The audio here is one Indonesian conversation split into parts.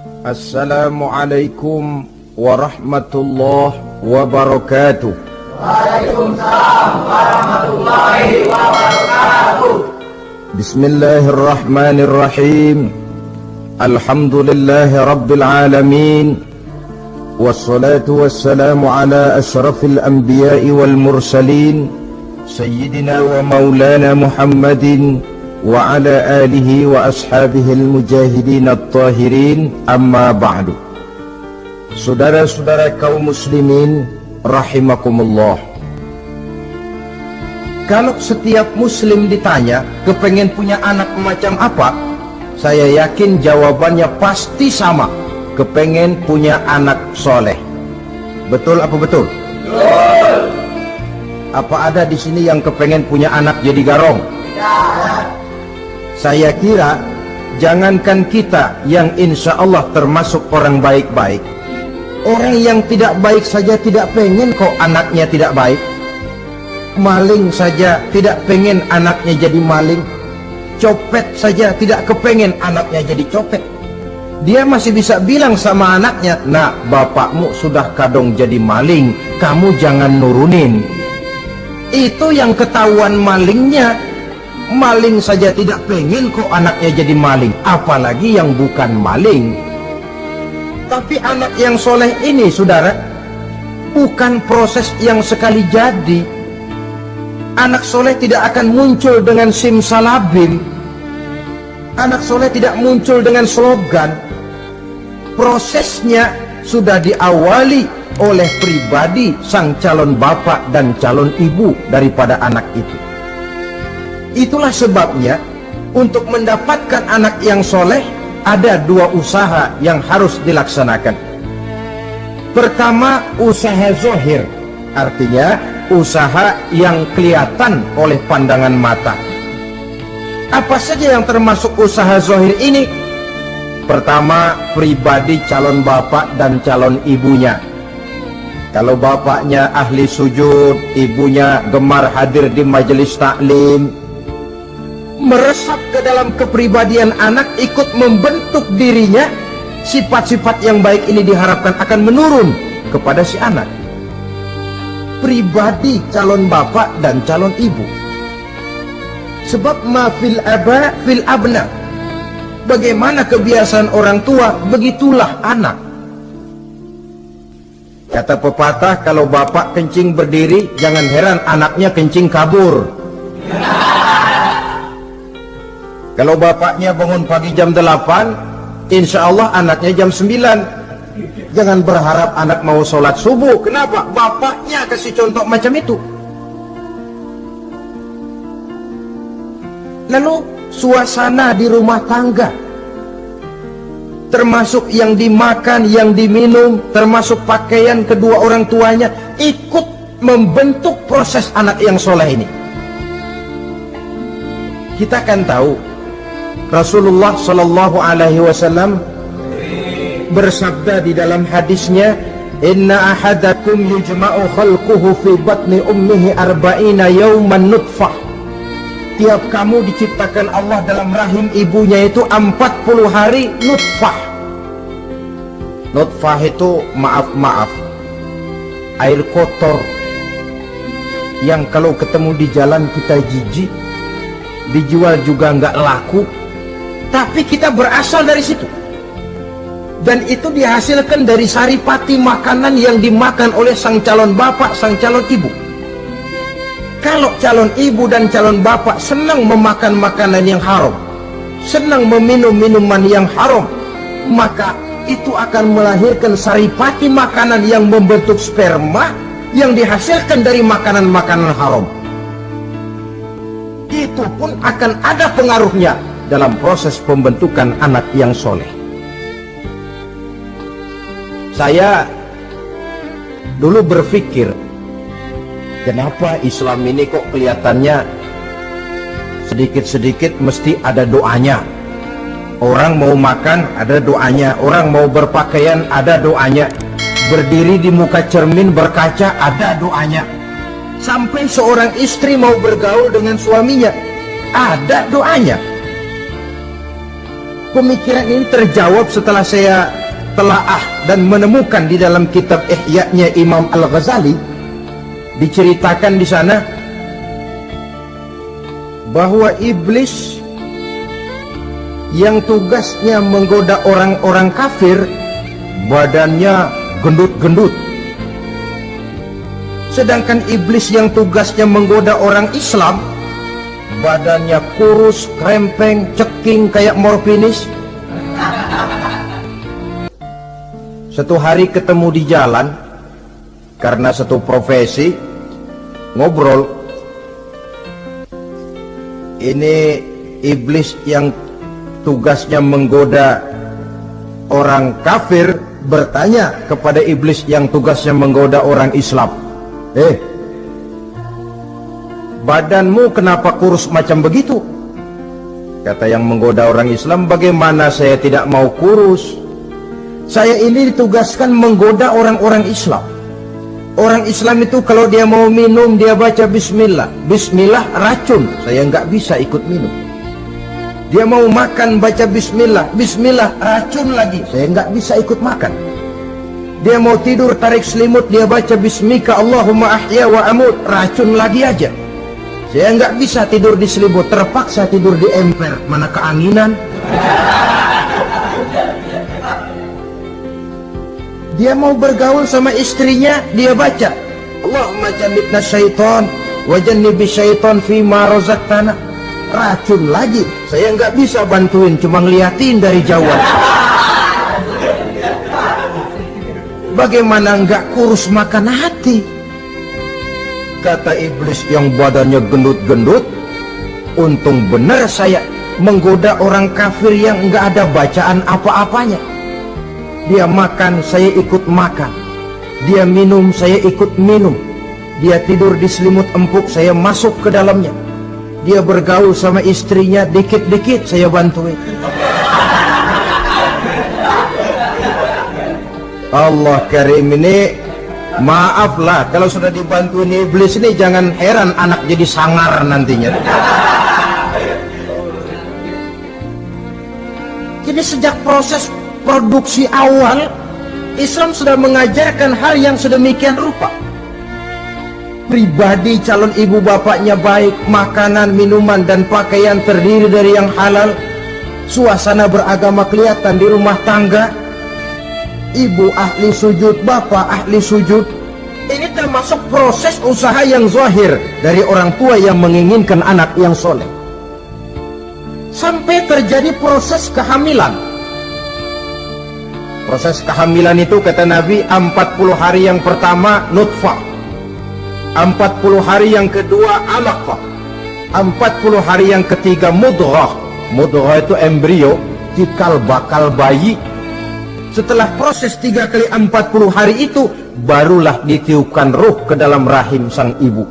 Assalamualaikum warahmatullahi wabarakatuh. Waalaikumsalam warahmatullahi wabarakatuh. Bismillahirrahmanirrahim. Alhamdulillahi rabbil alamin. Wassalatu wassalamu ala ashrafil anbiya'i wal mursalin, Sayyidina wa maulana Muhammadin wa ala alihi wa ashabihil mujahidin at-tahirin, amma ba'du. Saudara-saudara kaum muslimin rahimakumullah, kalau setiap muslim ditanya kepengen punya anak macam apa, saya yakin jawabannya pasti sama, kepengen punya anak soleh. Betul apa betul? Betul. Apa ada di sini yang kepengen punya anak jadi garong? Tidak. Saya kira jangankan kita yang insya Allah termasuk orang baik-baik, orang yang tidak baik saja tidak pengen kok anaknya tidak baik. Maling saja tidak pengen anaknya jadi maling. Copet saja tidak kepengen anaknya jadi copet. Dia masih bisa bilang sama anaknya, "Nak, bapakmu sudah kadung jadi maling, kamu jangan nurunin." Itu yang ketahuan malingnya. Maling saja tidak pengen kok anaknya jadi maling, apalagi yang bukan maling. Tapi anak yang soleh ini, saudara, bukan proses yang sekali jadi. Anak soleh tidak akan muncul dengan simsalabim. Anak soleh tidak muncul dengan slogan. Prosesnya sudah diawali oleh pribadi sang calon bapak dan calon ibu daripada anak itu. Itulah sebabnya untuk mendapatkan anak yang soleh ada dua usaha yang harus dilaksanakan. Pertama, usaha zohir, artinya usaha yang kelihatan oleh pandangan mata. Apa saja yang termasuk usaha zohir ini? Pertama, pribadi calon bapak dan calon ibunya. Kalau bapaknya ahli sujud, ibunya gemar hadir di majelis taklim, meresap ke dalam kepribadian anak, ikut membentuk dirinya. Sifat-sifat yang baik ini diharapkan akan menurun kepada si anak. Pribadi calon bapak dan calon ibu. Sebab ma fil aba fil abna. Bagaimana kebiasaan orang tua, begitulah anak. Kata pepatah, kalau bapak kencing berdiri, jangan heran anaknya kencing kabur. Kalau bapaknya bangun pagi jam 8, insya Allah anaknya jam 9. Jangan berharap anak mau sholat subuh. Kenapa? Bapaknya kasih contoh macam itu. Lalu suasana di rumah tangga, termasuk yang dimakan, yang diminum, termasuk pakaian kedua orang tuanya, ikut membentuk proses anak yang soleh ini. Kita kan tahu Rasulullah Shallallahu Alaihi Wasallam bersabda di dalam hadisnya, "Inna ahadakum yujma'u khalquhu fi batni ummihi arba'ina yawman nutfah." Tiap kamu diciptakan Allah dalam rahim ibunya itu 40 hari nutfah. Nutfah itu maaf air kotor yang kalau ketemu di jalan kita jijik, dijual juga nggak laku. Tapi kita berasal dari situ. Dan itu dihasilkan dari saripati makanan yang dimakan oleh sang calon bapak, sang calon ibu. Kalau calon ibu dan calon bapak senang memakan makanan yang haram, senang meminum minuman yang haram, maka itu akan melahirkan saripati makanan yang membentuk sperma yang dihasilkan dari makanan-makanan haram. Itu pun akan ada pengaruhnya dalam proses pembentukan anak yang soleh. Saya dulu berpikir, kenapa Islam ini kok kelihatannya sedikit-sedikit mesti ada doanya. Orang mau makan ada doanya, orang mau berpakaian ada doanya, berdiri di muka cermin berkaca ada doanya. Sampai seorang istri mau bergaul dengan suaminya ada doanya. Pemikiran ini terjawab setelah saya telaah dan menemukan di dalam kitab Ihya-nya Imam Al-Ghazali. Diceritakan di sana bahwa iblis yang tugasnya menggoda orang-orang kafir, badannya gendut-gendut. Sedangkan iblis yang tugasnya menggoda orang Islam, badannya kurus, krempeng, ceking kayak morfinis. Satu hari ketemu di jalan, karena satu profesi, ngobrol. Ini iblis yang tugasnya menggoda orang kafir bertanya kepada iblis yang tugasnya menggoda orang Islam, badanmu kenapa kurus macam begitu? Kata yang menggoda orang Islam, bagaimana saya tidak mau kurus? Saya ini ditugaskan menggoda orang-orang Islam. Orang Islam itu kalau dia mau minum, dia baca bismillah. Bismillah racun, saya nggak bisa ikut minum. Dia mau makan, baca bismillah. Bismillah racun lagi, saya nggak bisa ikut makan. Dia mau tidur, tarik selimut, dia baca bismika Allahumma ahya wa amut, racun lagi aja. Saya nggak bisa tidur di selimut, terpaksa tidur di emper, mana keanginan. Dia mau bergaul sama istrinya, dia baca Allahumma jannibna syaitan wa jannibi syaitan fima razaqtana, racun lagi. Saya nggak bisa bantuin, cuma ngeliatin dari jauh. Bagaimana nggak kurus makan hati? Kata iblis yang badannya gendut-gendut, untung benar saya menggoda orang kafir yang nggak ada bacaan apa-apanya. Dia makan, saya ikut makan. Dia minum, saya ikut minum. Dia tidur di selimut empuk, saya masuk ke dalamnya. Dia bergaul sama istrinya, dikit-dikit saya bantuin. Allah Karim, ini maaflah kalau sudah dibantuin iblis ini, jangan heran anak jadi sangar nantinya. Jadi sejak proses produksi awal, Islam sudah mengajarkan hal yang sedemikian rupa. Pribadi calon ibu bapaknya baik, makanan, minuman, dan pakaian terdiri dari yang halal. Suasana beragama kelihatan di rumah tangga. Ibu ahli sujud, bapak ahli sujud. Ini termasuk proses usaha yang zahir dari orang tua yang menginginkan anak yang soleh. Sampai terjadi proses kehamilan. Proses kehamilan itu kata Nabi 40 hari yang pertama nutfah, 40 hari yang kedua alaqah, 40 hari yang ketiga mudghah. Mudghah itu embrio, cikal bakal bayi. Setelah proses 3 kali 40 hari itu, barulah ditiupkan ruh ke dalam rahim sang ibu.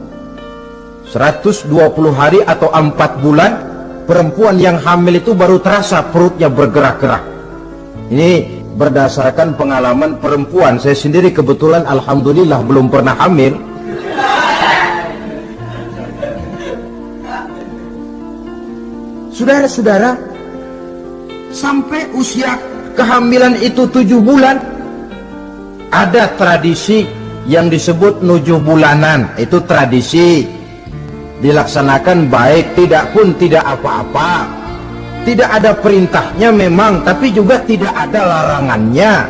120 hari atau 4 bulan, perempuan yang hamil itu baru terasa perutnya bergerak-gerak. Ini berdasarkan pengalaman perempuan. Saya sendiri kebetulan alhamdulillah belum pernah hamil. Saudara-saudara, sampai usia kehamilan itu 7 bulan, ada tradisi yang disebut 7 bulanan. Itu tradisi dilaksanakan baik, tidak pun tidak apa-apa. Tidak ada perintahnya memang, tapi juga tidak ada larangannya.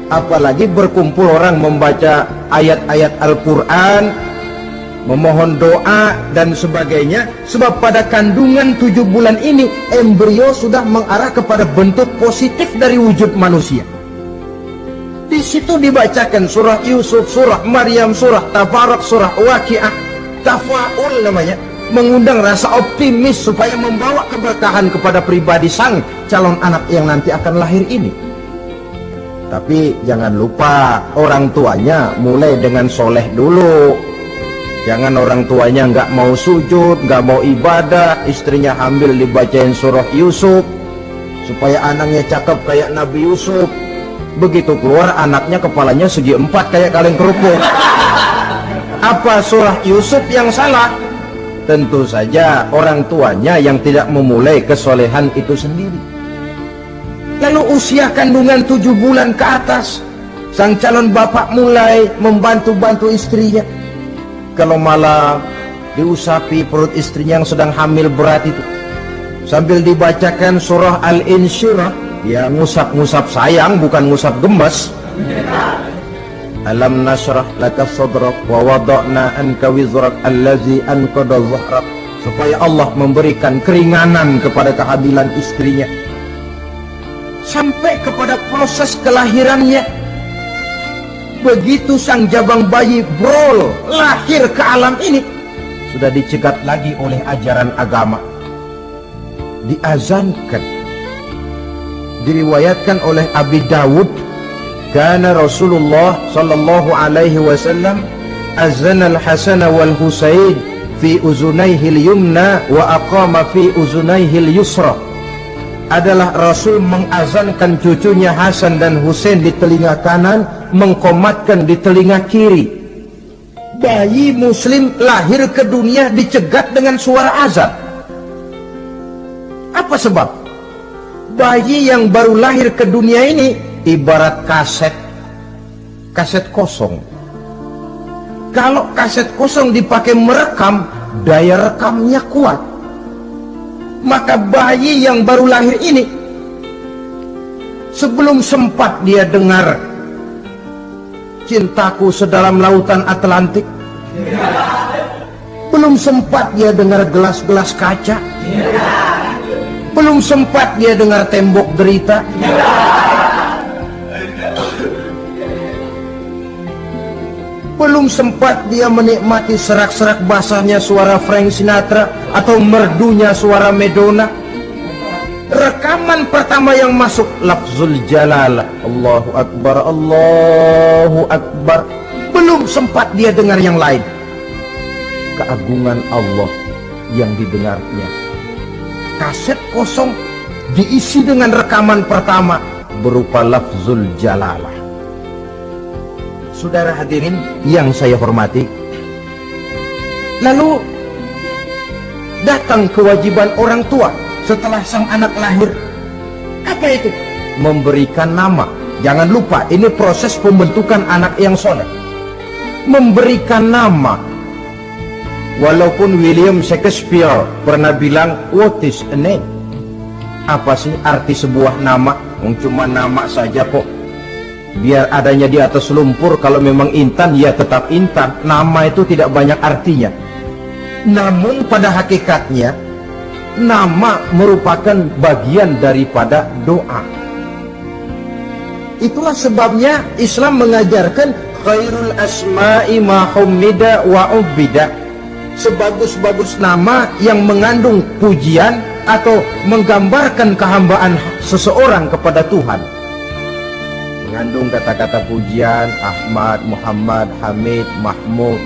Apalagi berkumpul orang membaca ayat-ayat Al-Quran, memohon doa dan sebagainya. Sebab pada kandungan 7 bulan ini, embrio sudah mengarah kepada bentuk positif dari wujud manusia. Di situ dibacakan surah Yusuf, surah Maryam, surah Tabarak, surah Waqiah, tafaul namanya. Mengundang rasa optimis supaya membawa keberkahan kepada pribadi sang calon anak yang nanti akan lahir ini. Tapi jangan lupa orang tuanya mulai dengan soleh dulu. Jangan orang tuanya nggak mau sujud, nggak mau ibadah, istrinya hamil dibacain surah Yusuf supaya anaknya cakep kayak Nabi Yusuf. Begitu keluar anaknya kepalanya segi 4 kayak kaleng kerupuk. Apa surah Yusuf yang salah? Tentu saja orang tuanya yang tidak memulai kesolehan itu sendiri. Lalu usia kandungan 7 bulan ke atas, sang calon bapak mulai membantu-bantu istrinya. Kalau malam diusapi perut istrinya yang sedang hamil berat itu, sambil dibacakan surah Al-Insyirah, ya ngusap-ngusap sayang, bukan ngusap gemes. Alam nashrah laka sadrak wa wada'na anka wizrak allazi anqadha dhahrak, supaya Allah memberikan keringanan kepada kehamilan istrinya sampai kepada proses kelahirannya. Begitu sang jabang bayi brol lahir ke alam ini, sudah dicegat lagi oleh ajaran agama, diazankan. Diriwayatkan oleh Abi Dawud, kana Rasulullah sallallahu alaihi wasallam azana al-Hasan wal Husain fi uzunaihi al-yumna wa aqama fi uzunaihi al-yusra. Adalah Rasul mengazankan cucunya Hasan dan Husain di telinga kanan, mengkomatkan di telinga kiri. Bayi muslim lahir ke dunia dicegat dengan suara azan. Apa sebab? Bayi yang baru lahir ke dunia ini ibarat kaset kosong. Kalau kaset kosong dipakai merekam, daya rekamnya kuat. Maka bayi yang baru lahir ini, sebelum sempat dia dengar cintaku sedalam lautan Atlantik, belum sempat dia dengar gelas-gelas kaca, belum sempat dia dengar tembok derita, belum sempat dia menikmati serak-serak basahnya suara Frank Sinatra atau merdunya suara Madonna. Rekaman pertama yang masuk lafzul jalalah, Allahu Akbar, Allahu Akbar. Belum sempat dia dengar yang lain, keagungan Allah yang didengarnya. Kaset kosong diisi dengan rekaman pertama berupa lafzul jalalah. Saudara hadirin yang saya hormati, lalu datang kewajiban orang tua setelah sang anak lahir. Apa itu? Memberikan nama. Jangan lupa, ini proses pembentukan anak yang soleh. Memberikan nama. Walaupun William Shakespeare pernah bilang, what is a name? Apa sih arti sebuah nama? Cuma nama saja kok. Biar adanya di atas lumpur, kalau memang intan ya tetap intan. Nama itu tidak banyak artinya. Namun pada hakikatnya nama merupakan bagian daripada doa. Itulah sebabnya Islam mengajarkan khairul asma'i ma hummida wa ubida. Sebagus-bagus nama yang mengandung pujian atau menggambarkan kehambaan seseorang kepada Tuhan. Mengandung kata-kata pujian, Ahmad, Muhammad, Hamid, Mahmud.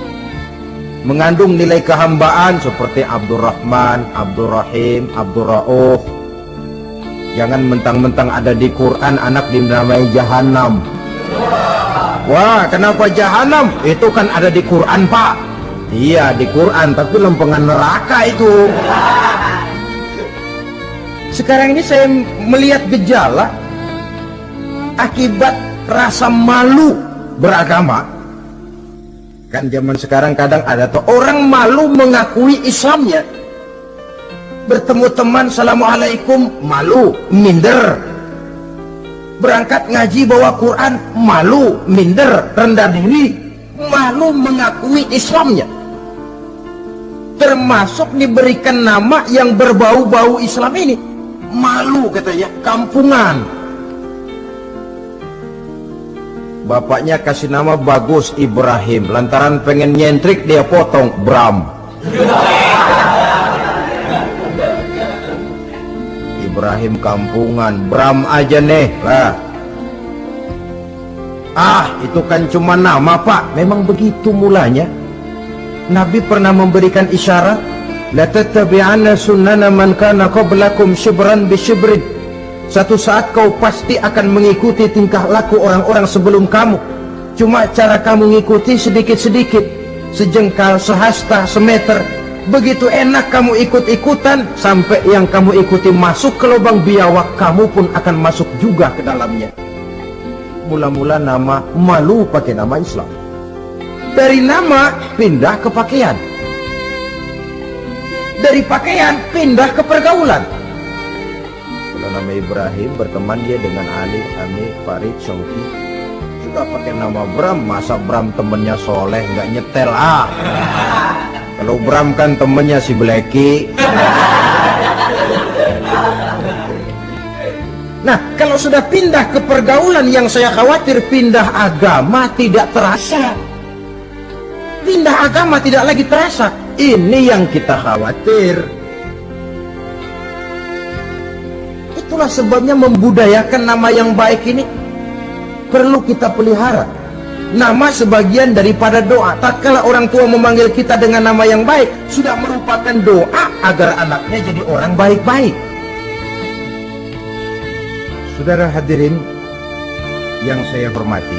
Mengandung nilai kehambaan seperti Abdurrahman, Abdurrahim, Abdurrauf. Jangan mentang-mentang ada di Quran anak dinamai Jahannam. Wah, kenapa Jahannam? Itu kan ada di Quran, Pak. Iya, di Quran, tapi lempengan neraka itu. Sekarang ini saya melihat gejala akibat rasa malu beragama. Kan zaman sekarang kadang ada tuh orang malu mengakui Islamnya. Bertemu teman, Assalamualaikum, malu, minder. Berangkat ngaji bawa Quran, malu, minder, rendah diri. Malu mengakui Islamnya. Termasuk diberikan nama yang berbau-bau Islam ini. Malu katanya, kampungan. Bapaknya kasih nama bagus, Ibrahim. Lantaran pengen nyentrik, dia potong Bram. Ibrahim kampungan, Bram aja nih lah. Ah, itu kan cuma nama, Pak. Memang begitu mulanya. Nabi pernah memberikan isyarat, la tattabi'anna sunnana man kana qablakum shibran bi shibrin. Satu saat kau pasti akan mengikuti tingkah laku orang-orang sebelum kamu. Cuma cara kamu mengikuti sedikit-sedikit, sejengkal, sehasta, semeter. begitu enak kamu ikut-ikutan, sampai yang kamu ikuti masuk ke lubang biawak, kamu pun akan masuk juga ke dalamnya. Mula-mula nama, malu pakai nama Islam. Dari nama pindah ke pakaian, dari pakaian pindah ke pergaulan. Kalau nama Ibrahim, berteman dia dengan Ali, Ami, Farid, Syauki. Sudah pakai nama Bram, masa Bram temennya soleh, nggak nyetel ah. Kalau Bram kan temennya si Bleki. Nah, kalau sudah pindah ke pergaulan, yang saya khawatir pindah agama tidak terasa. Pindah agama tidak lagi terasa. Ini yang kita khawatir. Itulah sebabnya membudayakan nama yang baik ini perlu kita pelihara. Nama sebagian daripada doa. Tatkala orang tua memanggil kita dengan nama yang baik, sudah merupakan doa agar anaknya jadi orang baik-baik. Saudara hadirin yang saya hormati,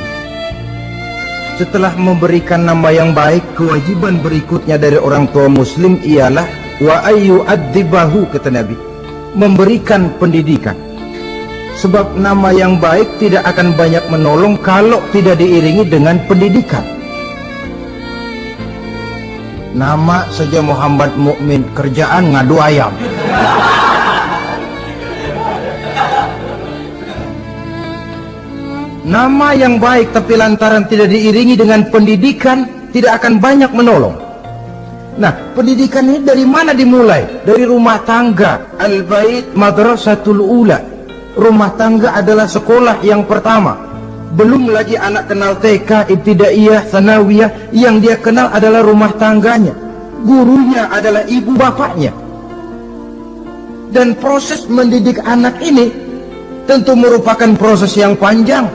setelah memberikan nama yang baik, kewajiban berikutnya dari orang tua muslim ialah wa ayyu'addibahu, kata Nabi, memberikan pendidikan. Sebab nama yang baik tidak akan banyak menolong kalau tidak diiringi dengan pendidikan. Nama saja Muhammad Mukmin, kerjaan ngadu ayam. Nama yang baik tapi lantaran tidak diiringi dengan pendidikan, tidak akan banyak menolong. Nah, pendidikan ini dari mana dimulai? Dari rumah tangga. Al-bait madrasatul ula. Rumah tangga adalah sekolah yang pertama. Belum lagi anak kenal TK, ibtidaiyah, sanawiyah. Yang dia kenal adalah rumah tangganya. Gurunya adalah ibu bapaknya. Dan proses mendidik anak ini tentu merupakan proses yang panjang,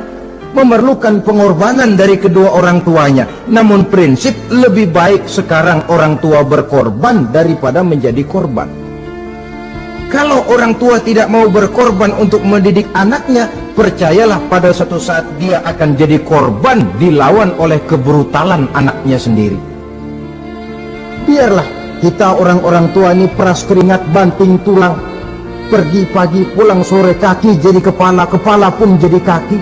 memerlukan pengorbanan dari kedua orang tuanya. Namun prinsip lebih baik sekarang orang tua berkorban daripada menjadi korban. Kalau orang tua tidak mau berkorban untuk mendidik anaknya, percayalah pada suatu saat dia akan jadi korban, dilawan oleh kebrutalan anaknya sendiri. Biarlah kita orang-orang tua ini peras keringat banting tulang, pergi pagi pulang sore, kaki jadi kepala, kepala pun jadi kaki,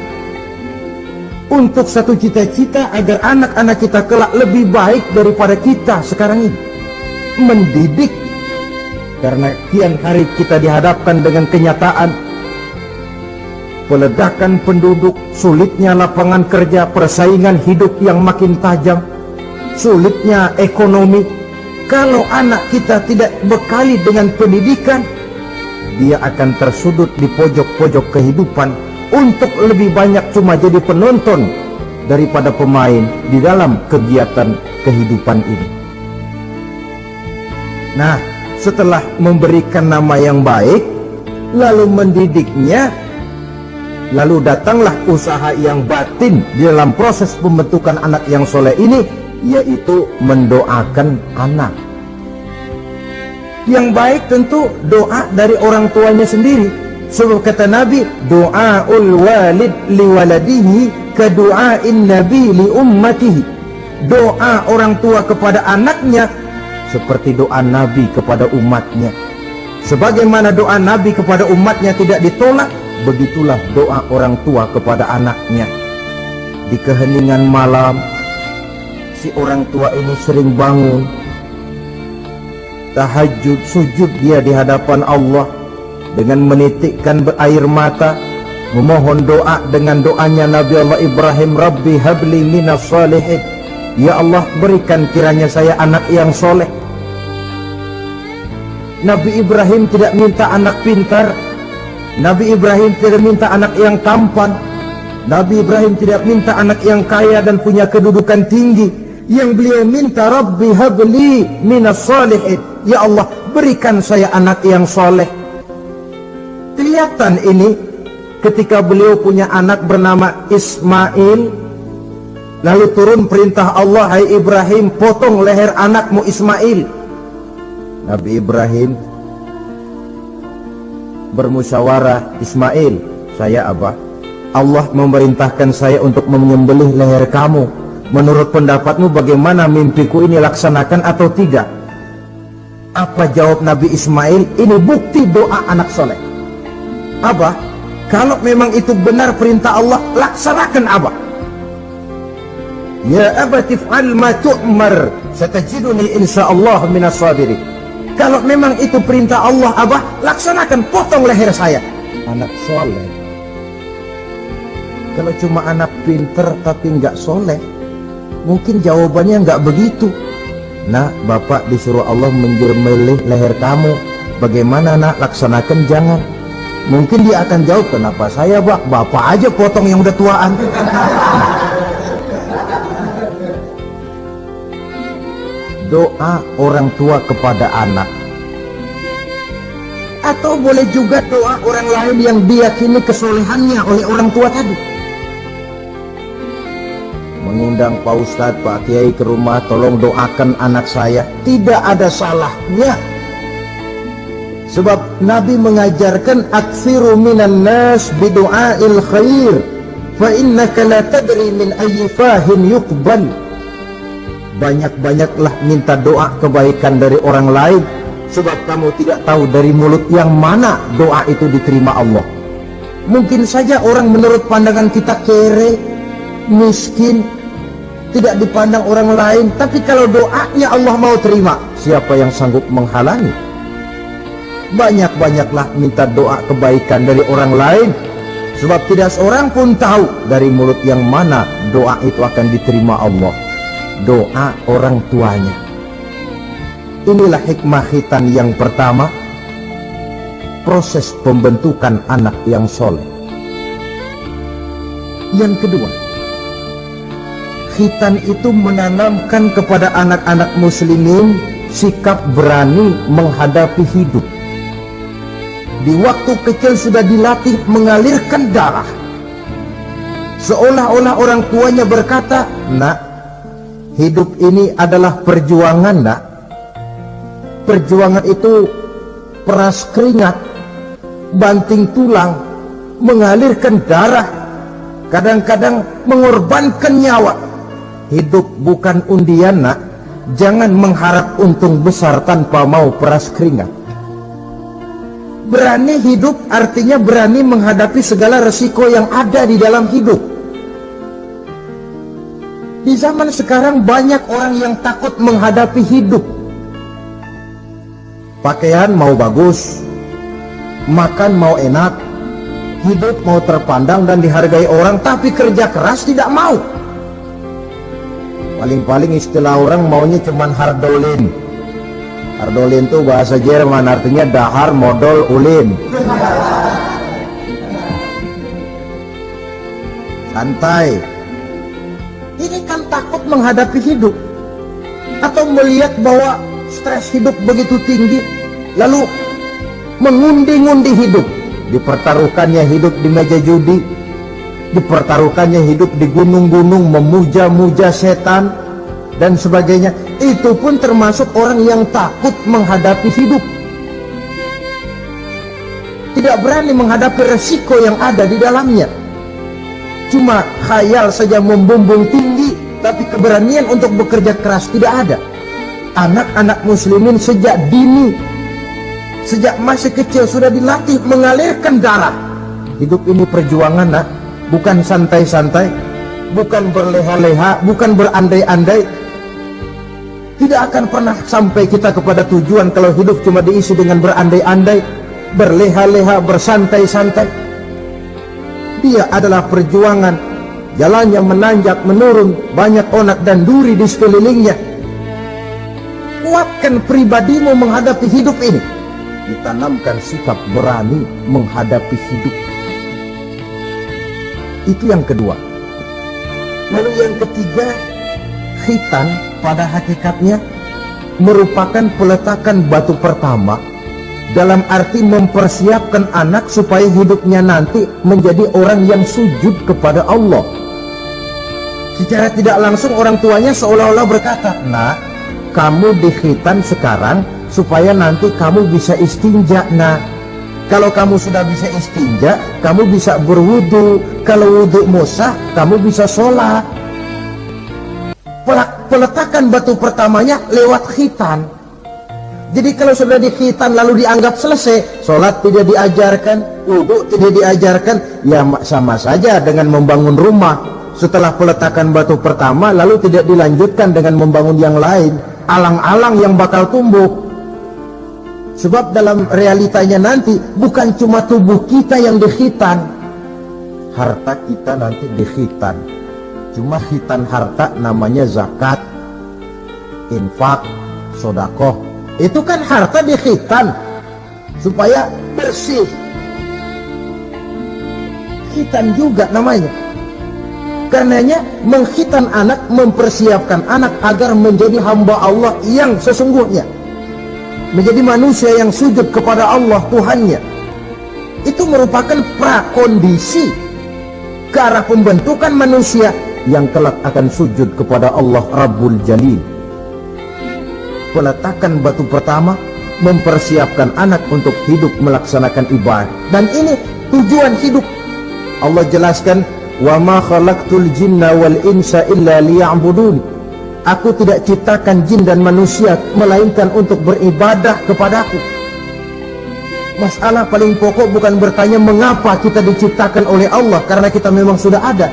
untuk satu cita-cita agar anak-anak kita kelak lebih baik daripada kita sekarang ini. Mendidik. Karena kian hari kita dihadapkan dengan kenyataan peledakan penduduk, sulitnya lapangan kerja, persaingan hidup yang makin tajam, sulitnya ekonomi. Kalau anak kita tidak bekali dengan pendidikan, dia akan tersudut di pojok-pojok kehidupan untuk lebih banyak cuma jadi penonton daripada pemain di dalam kegiatan kehidupan ini. Nah, setelah memberikan nama yang baik, lalu mendidiknya, lalu datanglah usaha yang batin di dalam proses pembentukan anak yang soleh ini, yaitu mendoakan anak. Yang baik tentu doa dari orang tuanya sendiri. Sebab kata Nabi, doaul walid liwaladihi kadu'ain nabi li ummatihi. Doa orang tua kepada anaknya seperti doa Nabi kepada umatnya. Sebagaimana doa Nabi kepada umatnya tidak ditolak, begitulah doa orang tua kepada anaknya. Di keheningan malam, si orang tua ini sering bangun, tahajud, sujud dia di hadapan Allah dengan menitikkan air mata, memohon doa dengan doanya Nabi Allah Ibrahim, Rabbi habli minas salihin. Ya Allah, berikan kiranya saya anak yang soleh. Nabi Ibrahim tidak minta anak pintar, Nabi Ibrahim tidak minta anak yang tampan, Nabi Ibrahim tidak minta anak yang kaya dan punya kedudukan tinggi. Yang beliau minta, Rabbi habli minas salihin. Ya Allah, berikan saya anak yang soleh. Kelihatan ini ketika beliau punya anak bernama Ismail, lalu turun perintah Allah, hai Ibrahim, potong leher anakmu Ismail. Nabi Ibrahim bermusyawarah, Ismail, saya Abah, Allah memerintahkan saya untuk menyembelih leher kamu. Menurut pendapatmu bagaimana, mimpiku ini laksanakan atau tidak? Apa jawab Nabi Ismail? Ini bukti doa anak soleh. Abah, kalau memang itu benar perintah Allah, laksanakan Abah. Ya abati fa'al ma tu'mar, satajiduni insyaallah minas sabirin. Kalau memang itu perintah Allah, Abah, laksanakan, potong leher saya. Anak soleh. Kalau cuma anak pinter tapi nggak soleh, mungkin jawabannya nggak begitu. Nak, bapak disuruh Allah menjelmelih leher kamu. Bagaimana nak, laksanakan jangan. Mungkin dia akan jawab, kenapa saya bapak aja potong yang udah tuaan. Doa orang tua kepada anak. Atau boleh juga doa orang lain yang diyakini kesolehannya oleh orang tua tadi. Mengundang Pak Ustadz, Pak Kiai ke rumah, tolong doakan anak saya. Tidak ada salahnya. Sebab Nabi mengajarkan aksiru minan nas bidu'ail khair, fa innaka la tadri min ayyi fahin yuqbal. Banyak-banyaklah minta doa kebaikan dari orang lain, sebab kamu tidak tahu dari mulut yang mana doa itu diterima Allah. Mungkin saja orang menurut pandangan kita kere, miskin, tidak dipandang orang lain, tapi kalau doanya Allah mau terima, siapa yang sanggup menghalangi? Banyak-banyaklah minta doa kebaikan dari orang lain, sebab tidak seorang pun tahu dari mulut yang mana doa itu akan diterima Allah. Doa orang tuanya. Inilah hikmah khitan yang pertama, proses pembentukan anak yang soleh. Yang kedua, khitan itu menanamkan kepada anak-anak muslimin sikap berani menghadapi hidup. Di waktu kecil sudah dilatih mengalirkan darah. Seolah-olah orang tuanya berkata, nak, hidup ini adalah perjuangan, nak. Perjuangan itu peras keringat, banting tulang, mengalirkan darah, kadang-kadang mengorbankan nyawa. Hidup bukan undian, nak. Jangan mengharap untung besar tanpa mau peras keringat. Berani hidup artinya berani menghadapi segala resiko yang ada di dalam hidup. Di zaman sekarang banyak orang yang takut menghadapi hidup. Pakaian mau bagus, makan mau enak, hidup mau terpandang dan dihargai orang, tapi kerja keras tidak mau. Paling-paling istilah orang maunya cuman hardolin. Hardolin itu bahasa Jerman, artinya dahar modal ulin. Santai. Ini kan takut menghadapi hidup, atau melihat bahwa stres hidup begitu tinggi, lalu mengundi-ngundi hidup. Dipertaruhkannya hidup di meja judi, dipertaruhkannya hidup di gunung-gunung, memuja-muja setan dan sebagainya. Itu pun termasuk orang yang takut menghadapi hidup, tidak berani menghadapi resiko yang ada di dalamnya. Cuma khayal saja membumbung tinggi, tapi keberanian untuk bekerja keras tidak ada. Anak-anak muslimin sejak dini, sejak masih kecil sudah dilatih mengalirkan darah. Hidup ini perjuangan, nak. Bukan santai-santai, bukan berleha-leha, bukan berandai-andai. Tidak akan pernah sampai kita kepada tujuan kalau hidup cuma diisi dengan berandai-andai, berleha-leha, bersantai-santai. Dia adalah perjuangan, jalannya menanjak, menurun, banyak onak dan duri di sekelilingnya. Kuatkan pribadimu menghadapi hidup ini. Ditanamkan sikap berani menghadapi hidup. Itu yang kedua. Lalu yang ketiga, khitan pada hakikatnya merupakan peletakan batu pertama, dalam arti mempersiapkan anak supaya hidupnya nanti menjadi orang yang sujud kepada Allah. Secara tidak langsung orang tuanya seolah-olah berkata, nak, kamu dikhitan sekarang supaya nanti kamu bisa istinja, nak. Kalau kamu sudah bisa istinja, kamu bisa berwudu. Kalau wudumu sah, kamu bisa sholat. Peletakan batu pertamanya lewat khitan. Jadi kalau sudah dikhitan lalu dianggap selesai, sholat tidak diajarkan, wudhu tidak diajarkan, ya sama saja dengan membangun rumah. Setelah peletakan batu pertama lalu tidak dilanjutkan dengan membangun yang lain, alang-alang yang bakal tumbuh. Sebab dalam realitanya nanti bukan cuma tubuh kita yang dikhitan, harta kita nanti dikhitan. Cuma khitan harta namanya zakat, infak, sodakoh. Itu kan harta dikhitan supaya bersih. Khitan juga namanya. Karenanya mengkhitan anak, mempersiapkan anak agar menjadi hamba Allah yang sesungguhnya, menjadi manusia yang sujud kepada Allah Tuhannya. Itu merupakan prakondisi ke arah pembentukan manusia yang kelak akan sujud kepada Allah Rabbul Jalil. Peletakan batu pertama mempersiapkan anak untuk hidup melaksanakan ibadah, dan ini tujuan hidup. Allah jelaskan, wa ma khalaqtul jinna wal insa illa liya'budun. Aku tidak ciptakan jin dan manusia melainkan untuk beribadah kepadaku. Masalah paling pokok bukan bertanya mengapa kita diciptakan oleh Allah, karena kita memang sudah ada.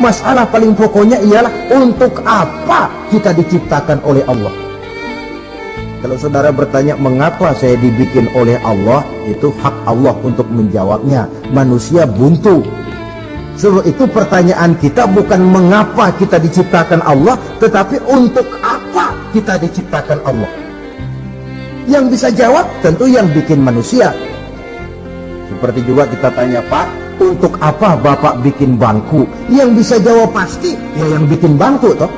Masalah paling pokoknya ialah untuk apa kita diciptakan oleh Allah. Kalau saudara bertanya mengapa saya dibikin oleh Allah, itu hak Allah untuk menjawabnya. Manusia buntu. Sebab itu pertanyaan kita bukan mengapa kita diciptakan Allah, tetapi untuk apa kita diciptakan Allah. Yang bisa jawab tentu yang bikin manusia. Seperti juga kita tanya, Pak, untuk apa Bapak bikin bangku? Yang bisa jawab pasti ya yang bikin bangku toh.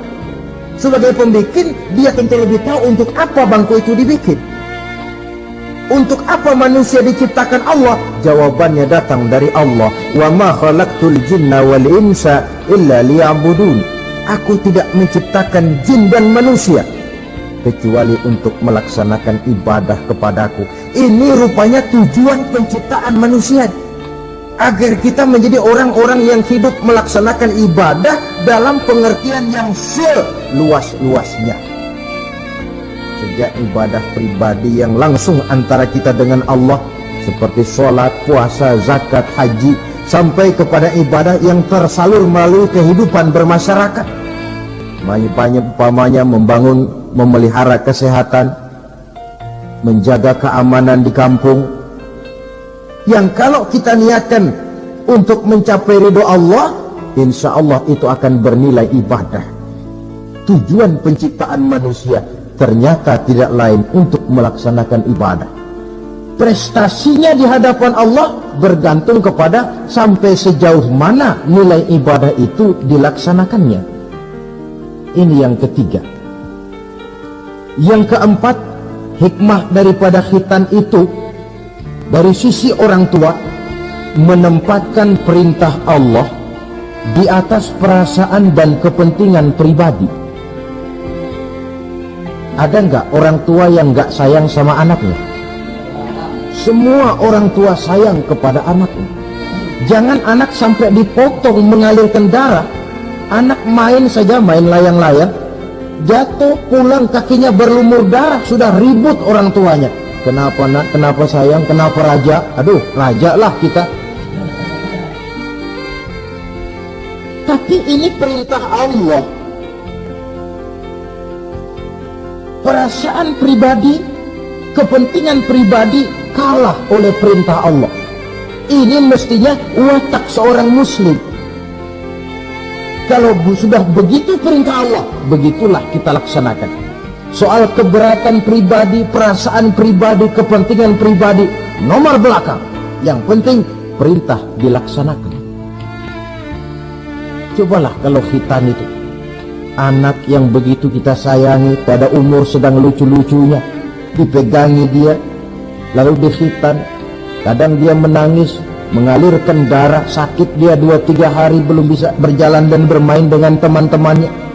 Sebagai pembikin, dia tentu lebih tahu untuk apa bangku itu dibikin. Untuk apa manusia diciptakan Allah? Jawabannya datang dari Allah. Wa ma khalaqtul jinna wal insa illa liya'budun. Aku tidak menciptakan jin dan manusia kecuali untuk melaksanakan ibadah kepadaku. Ini rupanya tujuan penciptaan manusia, agar kita menjadi orang-orang yang hidup melaksanakan ibadah dalam pengertian yang seluas-luasnya. Sejak ibadah pribadi yang langsung antara kita dengan Allah, seperti sholat, puasa, zakat, haji, sampai kepada ibadah yang tersalur melalui kehidupan bermasyarakat. Umpamanya membangun, memelihara kesehatan, menjaga keamanan di kampung, yang kalau kita niatkan untuk mencapai ridho Allah, insya Allah itu akan bernilai ibadah. Tujuan penciptaan manusia ternyata tidak lain untuk melaksanakan ibadah. Prestasinya di hadapan Allah bergantung kepada sampai sejauh mana nilai ibadah itu dilaksanakannya. Ini yang ketiga. Yang keempat, hikmah daripada khitan itu dari sisi orang tua, menempatkan perintah Allah di atas perasaan dan kepentingan pribadi. Ada nggak orang tua yang nggak sayang sama anaknya? Semua orang tua sayang kepada anaknya. Jangan anak sampai dipotong mengalirkan darah. Anak main saja, main layang-layang, jatuh, pulang kakinya berlumur darah, sudah ribut orang tuanya. Kenapa nak? Kenapa sayang? Kenapa raja? Aduh, raja lah kita. Tapi ini perintah Allah. Perasaan pribadi, kepentingan pribadi kalah oleh perintah Allah. Ini mestinya watak seorang muslim. Kalau sudah begitu perintah Allah, begitulah kita laksanakan. Soal keberatan pribadi, perasaan pribadi, kepentingan pribadi, nomor belakang. Yang penting perintah dilaksanakan. Cobalah kalau khitan itu, anak yang begitu kita sayangi, pada umur sedang lucu-lucunya, dipegangi dia, lalu dikhitan. Kadang dia menangis, mengalirkan darah, sakit dia 2-3 hari belum bisa berjalan dan bermain dengan teman-temannya.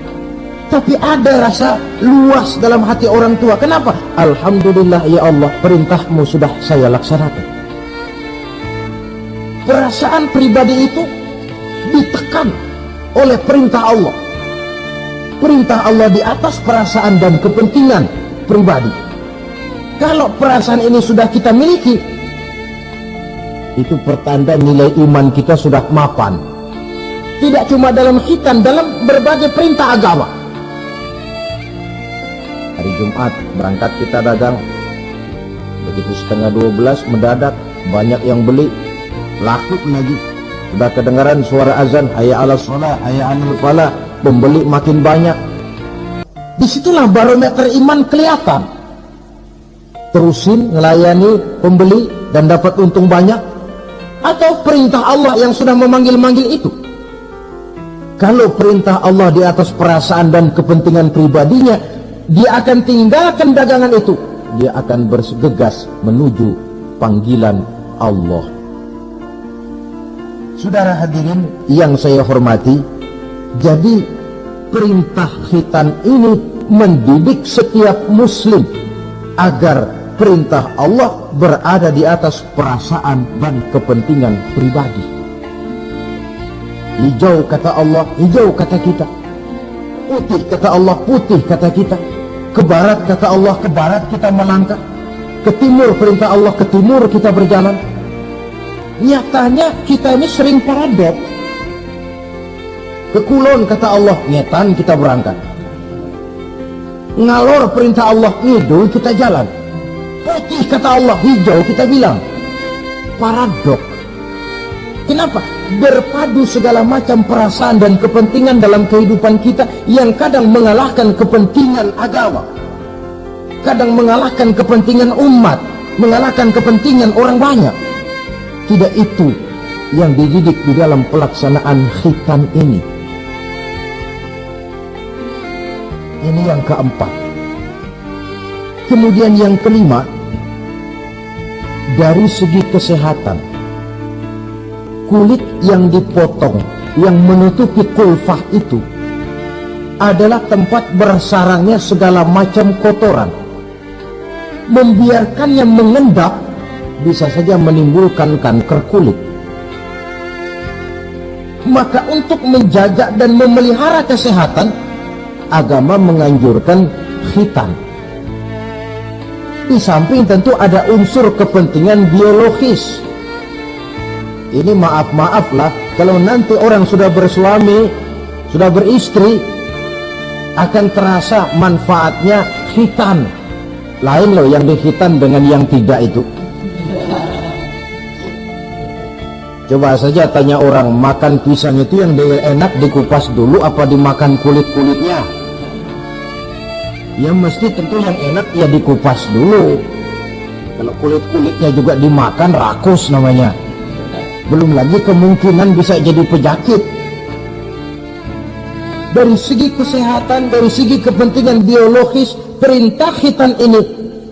Tapi ada rasa luas dalam hati orang tua. Kenapa? Alhamdulillah ya Allah, perintahmu sudah saya laksanakan. Perasaan pribadi itu ditekan oleh perintah Allah. Perintah Allah di atas perasaan dan kepentingan pribadi. Kalau perasaan ini sudah kita miliki, itu pertanda nilai iman kita sudah mapan. Tidak cuma dalam khitan, dalam berbagai perintah agama. Hari Jumat berangkat kita dagang, begitu 11:30 mendadak banyak yang beli, laku lagi. Sudah kedengaran suara azan, hayya 'alas shalah, hayya 'alal falah, pembeli makin banyak. Disitulah barometer iman kelihatan. Terusin melayani pembeli dan dapat untung banyak, atau perintah Allah yang sudah memanggil-manggil itu. Kalau perintah Allah di atas perasaan dan kepentingan pribadinya, dia akan tinggalkan dagangan itu, dia akan bergegas menuju panggilan Allah. Saudara hadirin yang saya hormati, jadi perintah khitan ini mendidik setiap muslim agar perintah Allah berada di atas perasaan dan kepentingan pribadi. Hijau kata Allah, hijau kata kita. Putih kata Allah, putih kata kita. Ke barat kata Allah, ke barat kita melangkah. Ke timur perintah Allah, ke timur kita berjalan. Nyatanya kita ini sering paradok. Ke kulon kata Allah, nyetan kita berangkat. Ngalor perintah Allah, ngidul kita jalan. Putih kata Allah, hijau kita bilang. Paradok. Kenapa? Berpadu segala macam perasaan dan kepentingan dalam kehidupan kita yang kadang mengalahkan kepentingan agama, kadang mengalahkan kepentingan umat, mengalahkan kepentingan orang banyak. Tidak itu yang dididik di dalam pelaksanaan khitan ini. Ini yang keempat. Kemudian yang kelima, dari segi kesehatan, kulit yang dipotong, yang menutupi kulfah itu adalah tempat bersarangnya segala macam kotoran. Membiarkannya mengendap bisa saja menimbulkan kanker kulit. Maka untuk menjaga dan memelihara kesehatan, agama menganjurkan khitan. Di samping tentu ada unsur kepentingan biologis. Ini maaf-maaf lah, kalau nanti orang sudah bersuami, sudah beristri, akan terasa manfaatnya khitan. Lain loh yang dikhitan dengan yang tidak itu. Coba saja tanya orang, makan pisang itu yang enak dikupas dulu apa dimakan kulit-kulitnya? Ya mesti tentu yang enak ya dikupas dulu. Kalau kulit-kulitnya juga dimakan, rakus namanya. Belum lagi kemungkinan bisa jadi penyakit. Dari segi kesehatan, dari segi kepentingan biologis, perintah khitan ini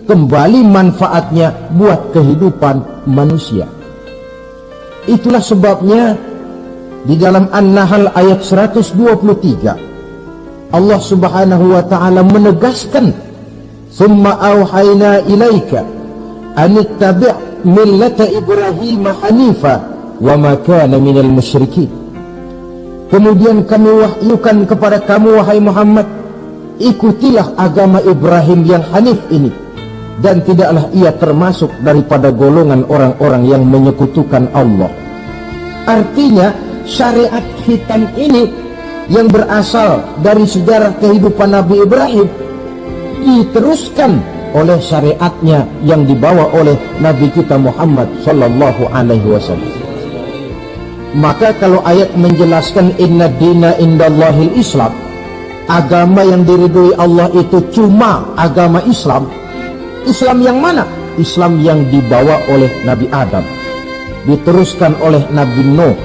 kembali manfaatnya buat kehidupan manusia. Itulah sebabnya di dalam An-Nahl ayat 123 Allah subhanahu wa ta'ala menegaskan, "Summa auhayna ilaika anittabi' millata Ibrahim hanifa wa ma kana minal musyrikin." Kemudian kami wahyukan kepada kamu wahai Muhammad, ikutilah agama Ibrahim yang hanif ini, dan tidaklah ia termasuk daripada golongan orang-orang yang menyekutukan Allah. Artinya syariat khitan ini yang berasal dari sejarah kehidupan Nabi Ibrahim diteruskan oleh syariatnya yang dibawa oleh Nabi kita Muhammad sallallahu alaihi wasallam. Maka kalau ayat menjelaskan inna dina indallahil Islam, agama yang diridhoi Allah itu cuma agama Islam. Islam yang mana? Islam yang dibawa oleh Nabi Adam, diteruskan oleh Nabi Nuh,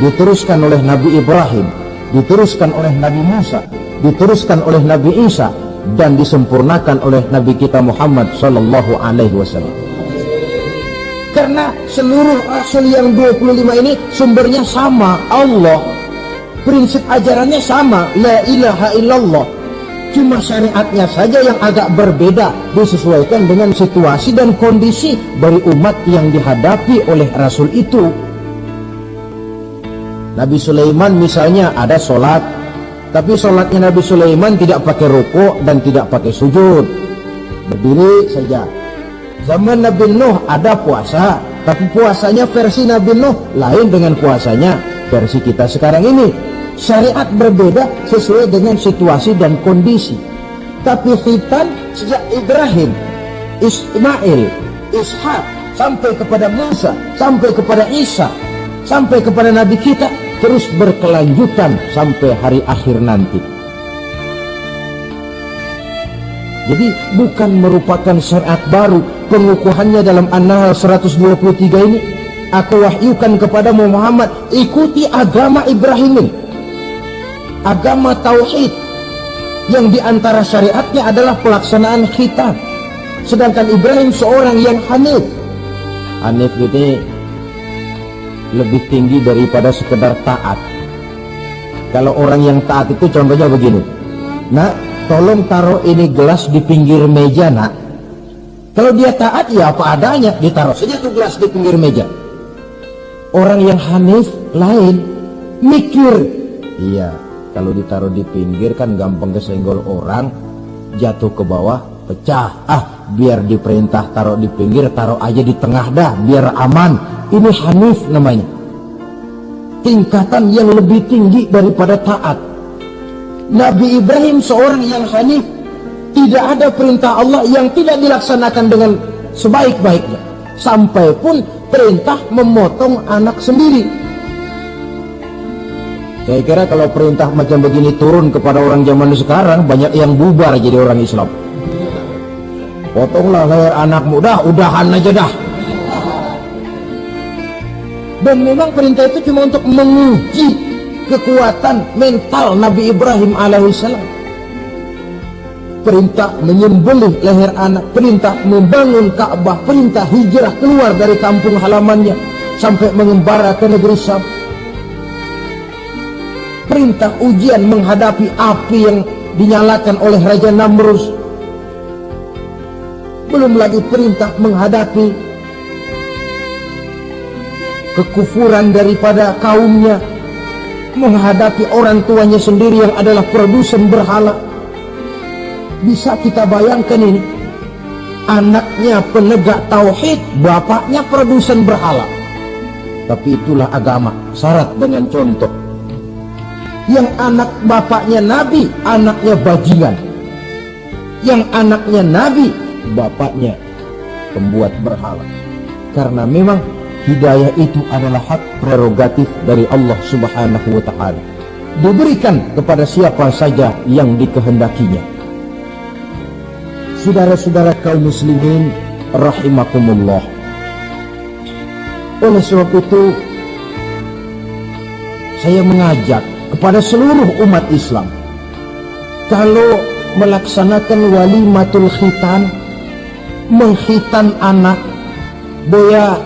diteruskan oleh Nabi Ibrahim, diteruskan oleh Nabi Musa, diteruskan oleh Nabi Isa, dan disempurnakan oleh Nabi kita Muhammad sallallahu alaihi wasallam. Karena seluruh rasul yang 25 ini sumbernya sama, Allah. Prinsip ajarannya sama, la ilaha illallah. Cuma syariatnya saja yang agak berbeda, disesuaikan dengan situasi dan kondisi dari umat yang dihadapi oleh rasul itu. Nabi Sulaiman misalnya ada sholat, tapi sholatnya Nabi Sulaiman tidak pakai rukuk dan tidak pakai sujud, berdiri saja. Zaman Nabi Nuh ada puasa, tapi puasanya versi Nabi Nuh lain dengan puasanya versi kita sekarang ini. Syariat berbeda sesuai dengan situasi dan kondisi. Tapi khitan sejak Ibrahim, Ismail, Ishak, sampai kepada Musa, sampai kepada Isa, sampai kepada Nabi kita, terus berkelanjutan sampai hari akhir nanti. Jadi bukan merupakan syariat baru. Pengukuhannya dalam An-Nahl 123 ini, aku wahyukan kepada Muhammad, ikuti agama Ibrahim ini, agama tauhid, yang diantara syariatnya adalah pelaksanaan khitan. Sedangkan Ibrahim seorang yang hanif. Hanif ini lebih tinggi daripada sekedar taat. Kalau orang yang taat itu contohnya begini, nak, tolong taruh ini gelas di pinggir meja, nak. Kalau dia taat ya apa adanya, ditaruh saja tuh gelas di pinggir meja. Orang yang hanif lain, mikir. Iya, kalau ditaruh di pinggir kan gampang kesenggol orang, jatuh ke bawah, pecah. Biar diperintah taruh di pinggir, taruh aja di tengah dah, biar aman. Ini hanif namanya. Tingkatan yang lebih tinggi daripada taat. Nabi Ibrahim seorang yang hanif. Tidak ada perintah Allah yang tidak dilaksanakan dengan sebaik-baiknya. Sampai pun perintah memotong anak sendiri. Saya kira kalau perintah macam begini turun kepada orang zaman sekarang, banyak yang bubar jadi orang Islam. Potonglah leher anakmu, dah, udahan aja dah. Dan memang perintah itu cuma untuk menguji kekuatan mental Nabi Ibrahim alaihissalam. Perintah menyembelih leher anak, perintah membangun Ka'bah, perintah hijrah keluar dari kampung halamannya sampai mengembara ke negeri Syam. Perintah ujian menghadapi api yang dinyalakan oleh Raja Namrus. Belum lagi perintah menghadapi kekufuran daripada kaumnya, menghadapi orang tuanya sendiri yang adalah produsen berhala. Bisa kita bayangkan ini, anaknya penegak tauhid, bapaknya produsen berhala. Tapi itulah agama, syarat dengan contoh. Yang anak bapaknya nabi, anaknya bajingan. Yang anaknya nabi, bapaknya pembuat berhala. Karena memang hidayah itu adalah hak prerogatif dari Allah Subhanahu wa ta'ala, diberikan kepada siapa saja yang dikehendakinya. Saudara-saudara kaum muslimin rahimakumullah, oleh sebab itu saya mengajak kepada seluruh umat Islam, kalau melaksanakan walimatul khitan, mengkhitan anak, boya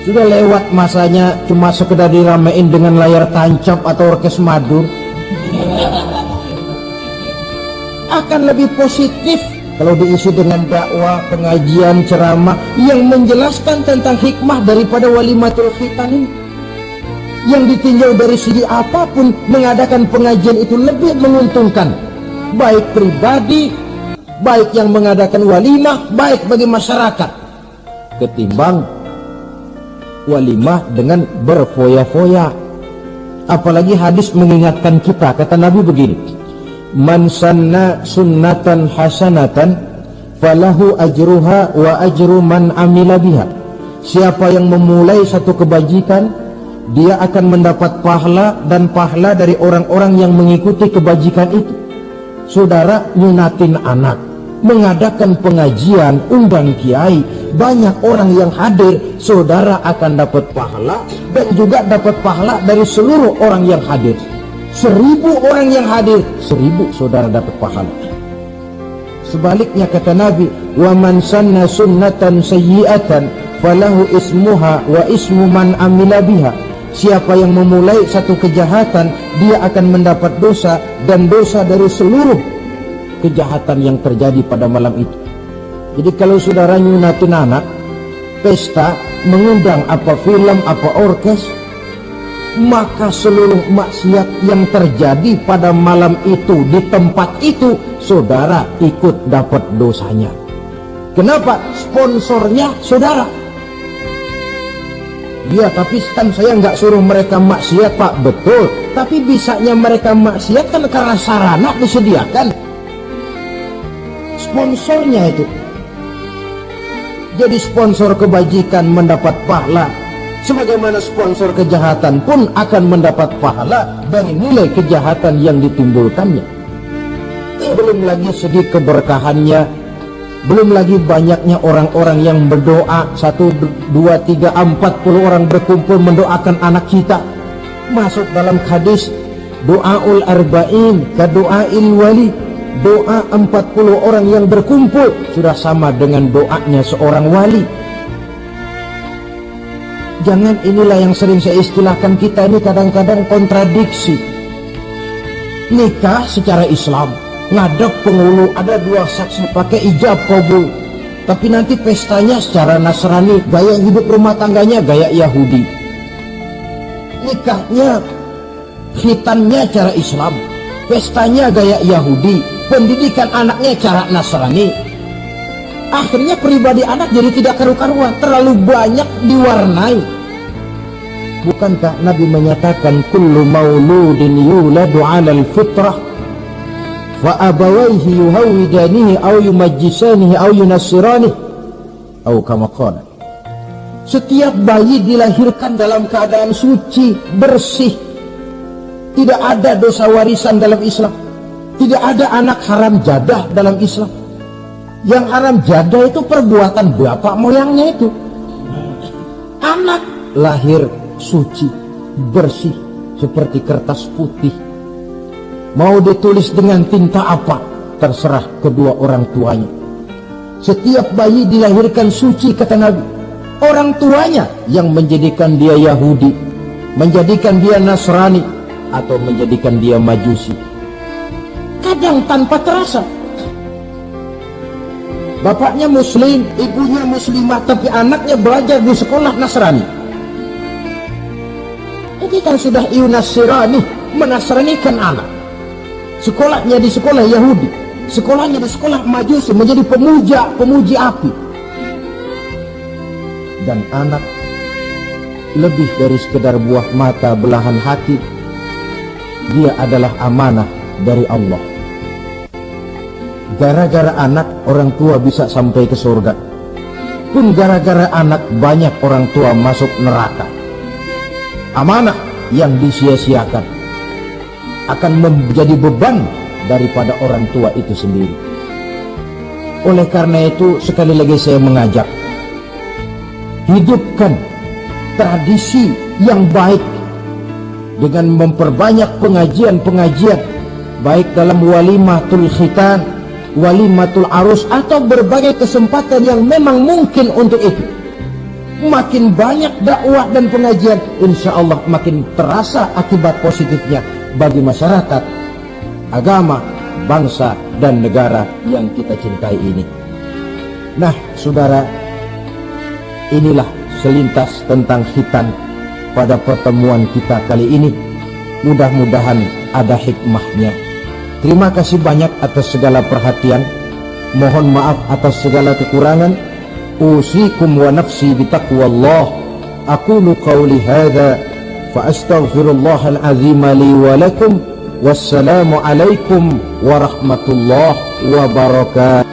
sudah lewat masanya cuma sekedar diramein dengan layar tancap atau orkes madur. Akan lebih positif kalau diisi dengan dakwah, pengajian, ceramah yang menjelaskan tentang hikmah daripada walimatul khitan ini. Yang ditinjau dari segi apapun, mengadakan pengajian itu lebih menguntungkan, baik pribadi, baik yang mengadakan walimah, baik bagi masyarakat, ketimbang walimah dengan berfoya-foya. Apalagi hadis mengingatkan kita, kata Nabi begini, man sanna sunnatan hasanatan falahu ajruha wa ajru man amila biha. Siapa yang memulai satu kebajikan, dia akan mendapat pahala dan pahala dari orang-orang yang mengikuti kebajikan itu. Saudara nyunatin anak, mengadakan pengajian, undang kiai, banyak orang yang hadir, saudara akan dapat pahala dan juga dapat pahala dari seluruh orang yang hadir. 1000 orang yang hadir, 1000 saudara dapat pahala. Sebaliknya kata Nabi, wa man sanna sunnatan sayyi'atan falahu ismuha wa ismu man amila biha. Siapa yang memulai satu kejahatan, dia akan mendapat dosa dan dosa dari seluruh kejahatan yang terjadi pada malam itu. Jadi kalau saudara nyunatin anak, pesta, mengundang apa film, apa orkes, maka seluruh maksiat yang terjadi pada malam itu di tempat itu, saudara ikut dapat dosanya. Kenapa? Sponsornya saudara. Ya, tapi kan saya nggak suruh mereka maksiat, Pak. Betul. Tapi bisanya mereka maksiat kan karena sarana disediakan. Sponsornya itu. Jadi sponsor kebajikan mendapat pahala, sebagaimana sponsor kejahatan pun akan mendapat pahala dari nilai kejahatan yang ditimbulkannya. Belum lagi segi keberkahannya, belum lagi banyaknya orang-orang yang berdoa, 1, 2, 3, 40 orang berkumpul mendoakan anak kita. Masuk dalam hadis doaul arba'in ka doail wali. Doa 40 orang yang berkumpul sudah sama dengan doanya seorang wali. Jangan, inilah yang sering saya istilahkan, kita ini kadang-kadang kontradiksi. Nikah secara Islam, ngadep penghulu, ada 2 saksi pakai ijab kabul, tapi nanti pestanya secara Nasrani, gaya hidup rumah tangganya gaya Yahudi. Nikahnya, khitannya cara Islam, pestanya gaya Yahudi, pendidikan anaknya cara Nasrani. Akhirnya pribadi anak jadi tidak karu-karuan, terlalu banyak diwarnai. Bukankah Nabi menyatakan kullu mauludin yuladu 'alal fitrah wa abawaihi yuhawidanihi aw yumajjisanihi aw yunassiranihi aw kama qala. Setiap bayi dilahirkan dalam keadaan suci, bersih. Tidak ada dosa warisan dalam Islam. Tidak ada anak haram jadah dalam Islam. Yang haram jadah itu perbuatan bapak moyangnya itu. Anak lahir suci, bersih, seperti kertas putih. Mau ditulis dengan tinta apa, terserah kedua orang tuanya. Setiap bayi dilahirkan suci, kata Nabi. Orang tuanya yang menjadikan dia Yahudi, menjadikan dia Nasrani, atau menjadikan dia Majusi. Kadang tanpa terasa. Bapaknya muslim, ibunya muslimah, tapi anaknya belajar di sekolah Nasrani. Ini kan sudah yunasirani, menasranikan anak. Sekolahnya di sekolah Yahudi, sekolahnya di sekolah Majusi, menjadi pemuji api. Dan anak lebih dari sekedar buah mata belahan hati, dia adalah amanah dari Allah. Gara-gara anak, orang tua bisa sampai ke surga. Pun gara-gara anak, banyak orang tua masuk neraka. Amanah yang disia-siakan akan menjadi beban daripada orang tua itu sendiri. Oleh karena itu, sekali lagi saya mengajak, hidupkan tradisi yang baik dengan memperbanyak pengajian-pengajian, baik dalam walimatul khitan, walimatul arus, atau berbagai kesempatan yang memang mungkin untuk itu. Makin banyak dakwah dan pengajian, insya Allah makin terasa akibat positifnya bagi masyarakat, agama, bangsa, dan negara yang kita cintai ini. Nah, saudara, inilah selintas tentang khitan pada pertemuan kita kali ini. Mudah-mudahan ada hikmahnya. Terima kasih banyak atas segala perhatian. Mohon maaf atas segala kekurangan. Usikum wa nafsi bitaqwallah. Aqulu qawli hadha fa astaghfirullahal azim li wa lakum. Wassalamu alaikum warahmatullahi wabarakatuh.